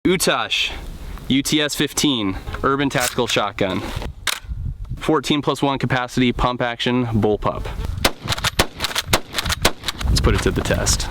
UTAS UTS-15 Urban Tactical Shotgun. 14+1 capacity, pump action, bullpup. Let's put it to the test.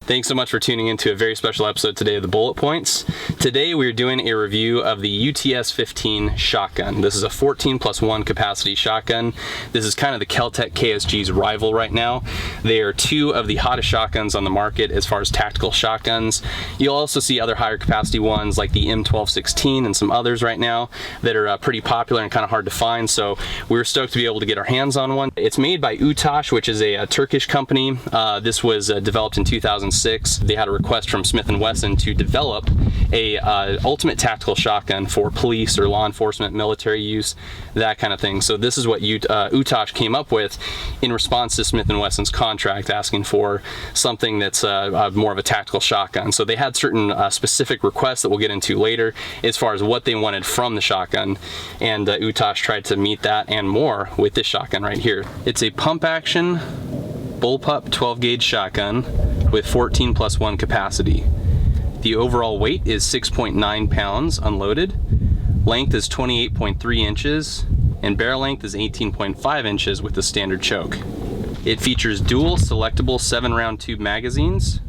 Thanks so much for tuning into a very special episode today of the Bullet Points. Today we're doing a review of the UTS-15 shotgun. This is a 14+1 capacity shotgun. This is kind of the Kel-Tec KSG's rival right now. They are two of the hottest shotguns on the market as far as tactical shotguns. You'll also see other higher capacity ones like the M1216 and some others right now that are pretty popular and kind of hard to find. So we're stoked to be able to get our hands on one. It's made by UTAS, which is a Turkish company. This was developed in 2006. They had a request from Smith Wesson to develop a ultimate tactical shotgun for police or law enforcement, military use, that kind of thing. So this is what UTAS came up with in response to Smith Wesson's contract, asking for something that's more of a tactical shotgun. So they had certain specific requests that we'll get into later as far as what they wanted from the shotgun, and UTAS tried to meet that and more with this shotgun right here. It's a pump action bullpup 12 gauge shotgun with 14+1 capacity. The overall weight is 6.9 pounds unloaded. Length is 28.3 inches and barrel length is 18.5 inches with the standard choke. It features dual selectable 7-round tube magazines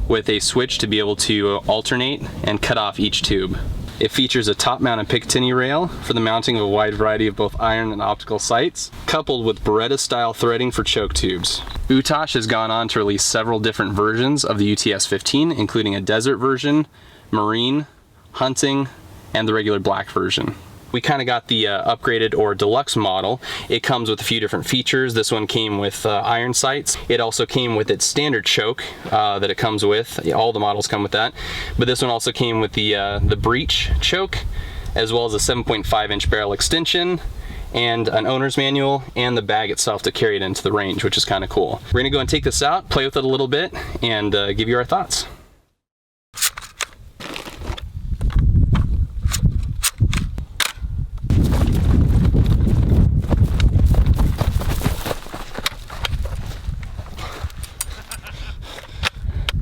with a switch to be able to alternate and cut off each tube. It features a top-mounted Picatinny rail for the mounting of a wide variety of both iron and optical sights, coupled with Beretta-style threading for choke tubes. UTAS has gone on to release several different versions of the UTS-15, including a desert version, marine, hunting, and the regular black version. We kind of got the upgraded or deluxe model. It comes with a few different features. This one came with iron sights. It also came with its standard choke that it comes with. All the models come with that. But this one also came with the breech choke, as well as a 7.5-inch barrel extension, and an owner's manual, and the bag itself to carry it into the range, which is kind of cool. We're gonna go and take this out, play with it a little bit, and give you our thoughts.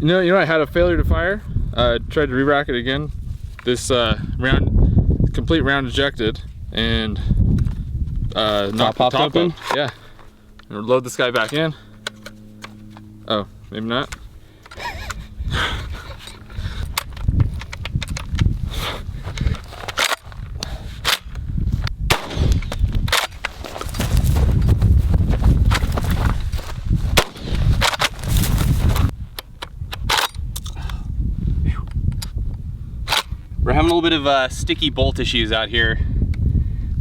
You know, I had a failure to fire. Tried to re-rack it again. This complete round ejected, and knocked the top open. Yeah. And load this guy back in. Oh, maybe not. We're having a little bit of sticky bolt issues out here.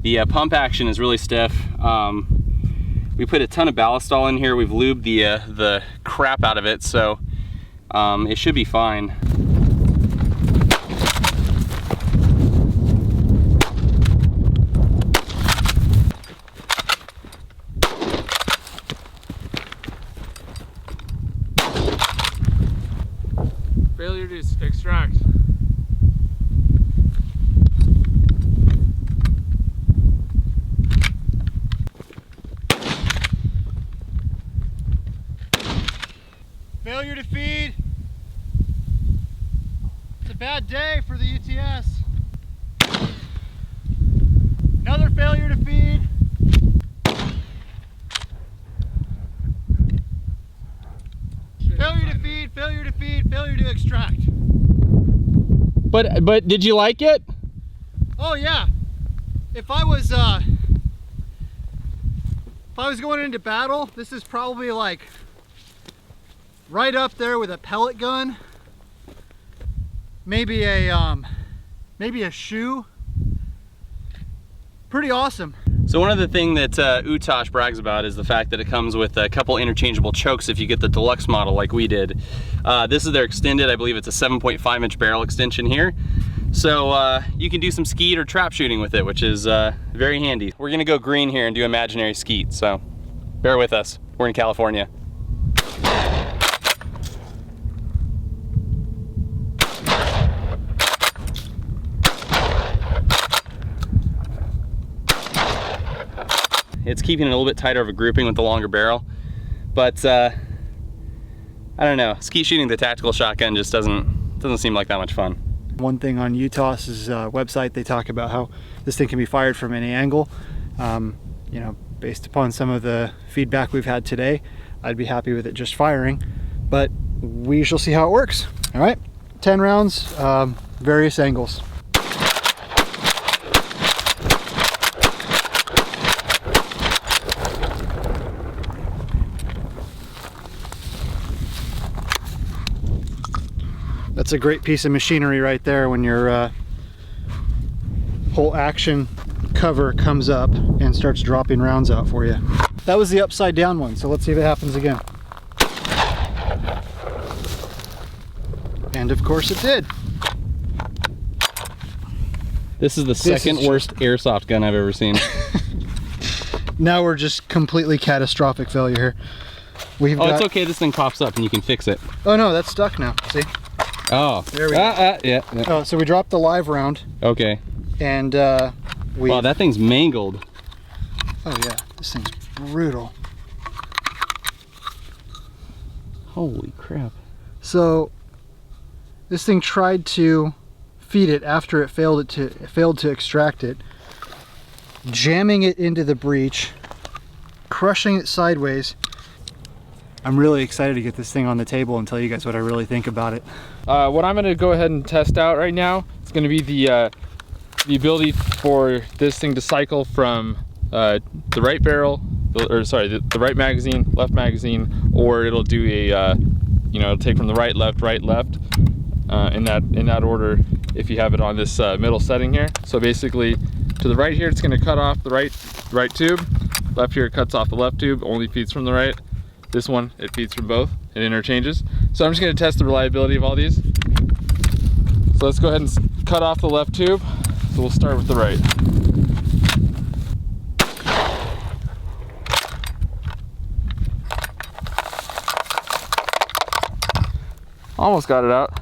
The pump action is really stiff. We put a ton of ballast in here. We've lubed the crap out of it, so it should be fine. Failure to extract. Failure to feed. It's a bad day for the UTS. Another failure to feed. Failure to feed, failure to feed, failure to extract. But did you like it? Oh yeah. If I was going into battle, this is probably like right up there with a pellet gun, maybe a shoe. Pretty awesome. So one of the things that UTAS brags about is the fact that it comes with a couple interchangeable chokes if you get the deluxe model like we did. This is their extended, I believe it's a 7.5-inch barrel extension here. So you can do some skeet or trap shooting with it, which is very handy. We're gonna go green here and do imaginary skeet, so bear with us. We're in California. It's keeping it a little bit tighter of a grouping with the longer barrel. But I don't know, skeet shooting the tactical shotgun just doesn't seem like that much fun. One thing on UTAS's website, they talk about how this thing can be fired from any angle. You know, based upon some of the feedback we've had today, I'd be happy with it just firing, but we shall see how it works. All right, 10 rounds, various angles. That's a great piece of machinery right there when your whole action cover comes up and starts dropping rounds out for you. That was the upside down one, so let's see if it happens again. And of course it did. This is the second worst airsoft gun I've ever seen. Now we're just completely catastrophic failure here. It's okay, this thing pops up and you can fix it. Oh no, that's stuck now, see? Oh, there we go. Yeah. Oh, so we dropped the live round. Okay. And wow, that thing's mangled. Oh yeah, this thing's brutal. Holy crap. So this thing tried to feed it after it failed to extract it, jamming it into the breech, crushing it sideways. I'm really excited to get this thing on the table and tell you guys what I really think about it. What I'm going to go ahead and test out right now is going to be the ability for this thing to cycle from the right barrel, the right magazine, left magazine, or it'll do a, it'll take from the right, left, in that order if you have it on this middle setting here. So basically, to the right here, it's going to cut off the right tube. Left here, it cuts off the left tube, only feeds from the right. This one, it feeds from both, it interchanges. So I'm just going to test the reliability of all these. So let's go ahead and cut off the left tube. So we'll start with the right. Almost got it out.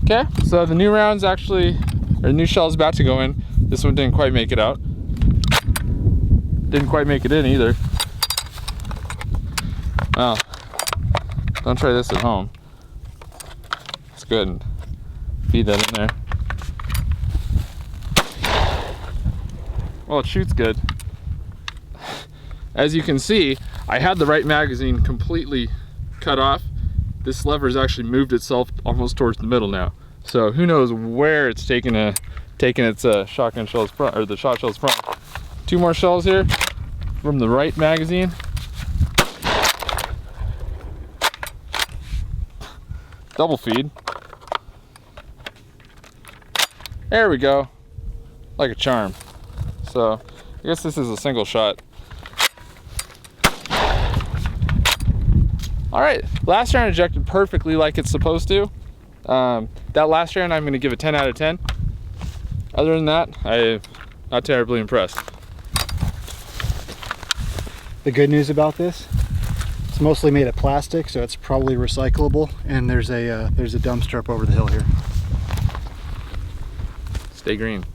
Okay, so the new round's actually, or the new shell's about to go in. This one didn't quite make it out. Didn't quite make it in either. Well, don't try this at home. Let's go ahead and feed that in there. Well, it shoots good. As you can see, I had the right magazine completely cut off. This lever's actually moved itself almost towards the middle now. So who knows where it's taking its shotgun shells from, or the shot shells from. 2 more shells here from the right magazine. Double feed. There we go. Like a charm. So I guess this is a single shot. All right, last round ejected perfectly like it's supposed to. That last round I'm gonna give a 10 out of 10. Other than that, I'm not terribly impressed. The good news about this, it's mostly made of plastic, so it's probably recyclable, and there's a dumpster up over the hill here. Stay green.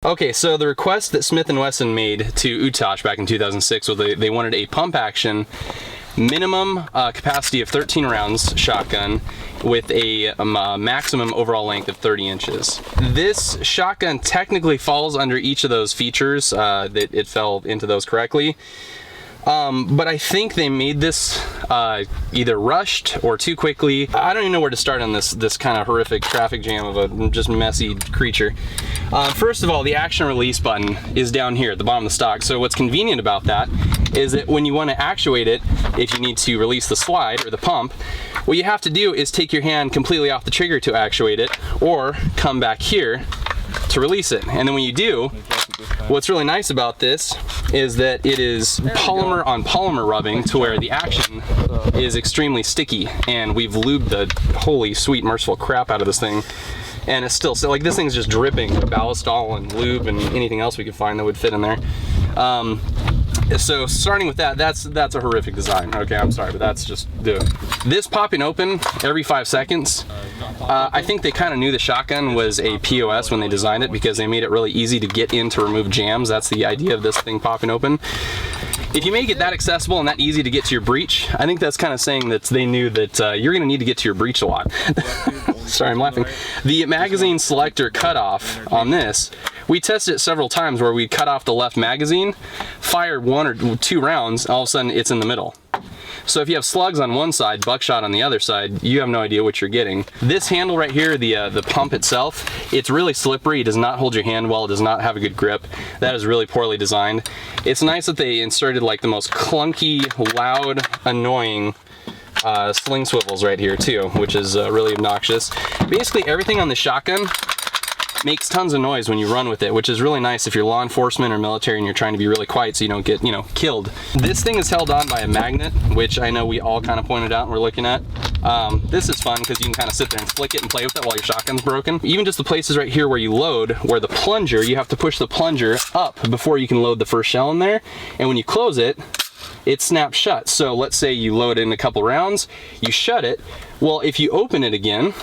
Okay, so the request that Smith Wesson made to UTAS back in 2006 was they wanted a pump action minimum capacity of 13 rounds shotgun with a maximum overall length of 30 inches. This shotgun technically falls under each of those features, that it fell into those correctly. But I think they made this either rushed or too quickly. I don't even know where to start on this kind of horrific traffic jam of a just messy creature. First of all, the action release button is down here at the bottom of the stock. So what's convenient about that is that when you want to actuate it, if you need to release the slide or the pump, what you have to do is take your hand completely off the trigger to actuate it, or come back here to release it. And then when you do, what's really nice about this is that it is polymer on polymer rubbing to where the action is extremely sticky, and we've lubed the holy sweet merciful crap out of this thing, and it's still, so like this thing's just dripping ballistol and lube and anything else we could find that would fit in there. So starting with that's a horrific design. Okay, I'm sorry, but that's just this popping open every 5 seconds. I think they kind of knew the shotgun was a POS when they designed it, because they made it really easy to get in to remove jams. That's the idea of this thing popping open. If you make it that accessible and that easy to get to your breech, I think that's kind of saying that they knew that you're going to need to get to your breech a lot. Sorry, I'm laughing. The magazine selector cutoff on this, we tested it several times where we cut off the left magazine, fire 1 or 2 rounds, all of a sudden it's in the middle. So if you have slugs on one side, buckshot on the other side, you have no idea what you're getting. This handle right here, the pump itself, it's really slippery. It does not hold your hand well. It does not have a good grip. That is really poorly designed. It's nice that they inserted like the most clunky, loud, annoying sling swivels right here too, which is really obnoxious. Basically everything on the shotgun makes tons of noise when you run with it, which is really nice if you're law enforcement or military and you're trying to be really quiet so you don't get, you know, killed. This thing is held on by a magnet, which I know we all kind of pointed out and we're looking at. This is fun because you can kind of sit there and flick it and play with it while your shotgun's broken. Even just the places right here where you load, where the plunger, you have to push the plunger up before you can load the first shell in there. And when you close it, it snaps shut. So let's say you load in a couple rounds, you shut it. Well, if you open it again,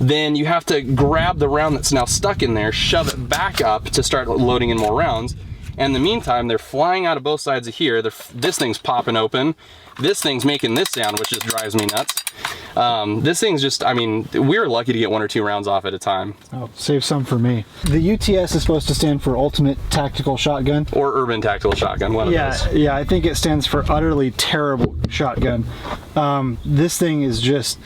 then you have to grab the round that's now stuck in there, shove it back up to start loading in more rounds. And in the meantime, they're flying out of both sides of here. This thing's popping open. This thing's making this sound, which just drives me nuts. This thing's just, I mean, we were lucky to get 1 or 2 rounds off at a time. Oh, save some for me. The UTS is supposed to stand for Ultimate Tactical Shotgun. Or Urban Tactical Shotgun, one of those. Yeah, I think it stands for Utterly Terrible Shotgun. This thing is just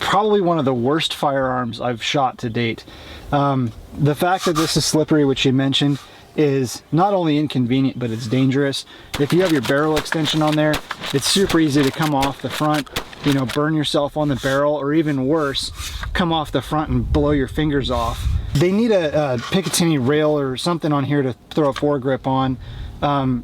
probably one of the worst firearms I've shot to date. The fact that this is slippery, which you mentioned, is not only inconvenient, but it's dangerous. If you have your barrel extension on there, it's super easy to come off the front, you know, burn yourself on the barrel, or even worse, come off the front and blow your fingers off. They need a Picatinny rail or something on here to throw a foregrip on.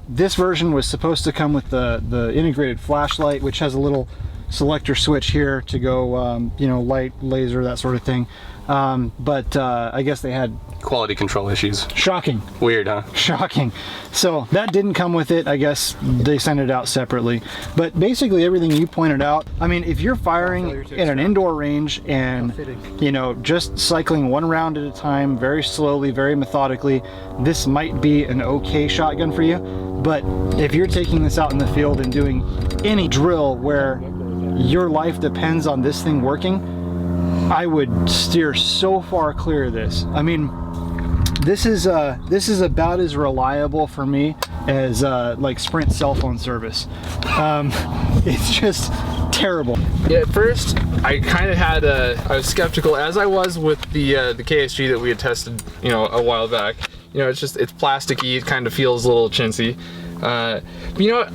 This version was supposed to come with the integrated flashlight, which has a little selector switch here to go, you know, light, laser, that sort of thing. But I guess they had quality control issues. Shocking. Weird, huh? Shocking. So that didn't come with it. I guess they sent it out separately. But basically everything you pointed out, I mean, if you're firing in an indoor range and, you know, just cycling 1 round at a time, very slowly, very methodically, this might be an okay shotgun for you. But if you're taking this out in the field and doing any drill where your life depends on this thing working, I would steer so far clear of this. I mean, this is about as reliable for me as like Sprint cell phone service. It's just terrible. Yeah, at first I kind of had I was skeptical, as I was with the KSG that we had tested, you know, a while back. You know, it's plasticky. It kind of feels a little chintzy. But you know what?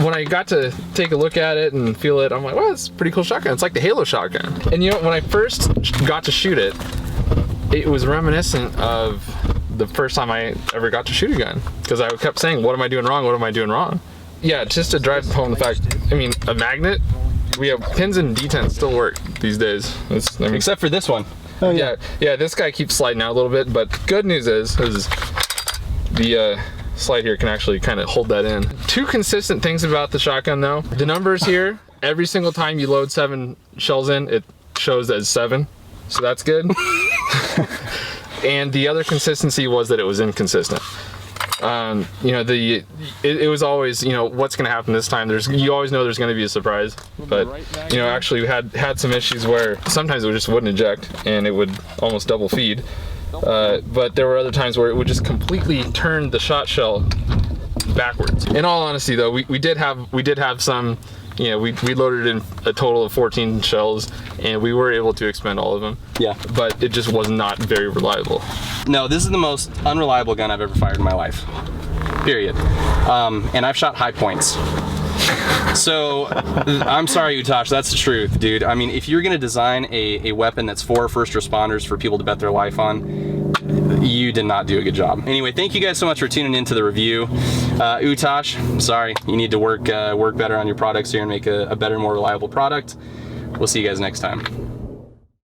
When I got to take a look at it and feel it, I'm like, well, it's a pretty cool shotgun. It's like the Halo shotgun. And you know, when I first got to shoot it, it was reminiscent of the first time I ever got to shoot a gun. Because I kept saying, what am I doing wrong? What am I doing wrong? Yeah, just to drive home the fact, I mean, a magnet, we have pins and detents still work these days. I mean, except for this one. Oh, yeah. Yeah, this guy keeps sliding out a little bit, but good news is the slide here can actually kind of hold that in. 2 consistent things about the shotgun though. The numbers here, every single time you load 7 shells in, it shows as 7. So that's good. And the other consistency was that it was inconsistent. You know, it was always, you know, what's gonna happen this time? You always know there's gonna be a surprise. But, you know, actually we had some issues where sometimes it just wouldn't eject and it would almost double feed. But there were other times where it would just completely turn the shot shell backwards. In all honesty though, we did have some, you know, we loaded in a total of 14 shells and we were able to expend all of them. Yeah. But it just was not very reliable. No, this is the most unreliable gun I've ever fired in my life. Period. And I've shot high points. So, I'm sorry, UTAS, that's the truth, dude. I mean, if you're gonna design a weapon that's for first responders, for people to bet their life on, you did not do a good job. Anyway, thank you guys so much for tuning into the review. UTAS, sorry, you need to work better on your products here and make a better, more reliable product. We'll see you guys next time.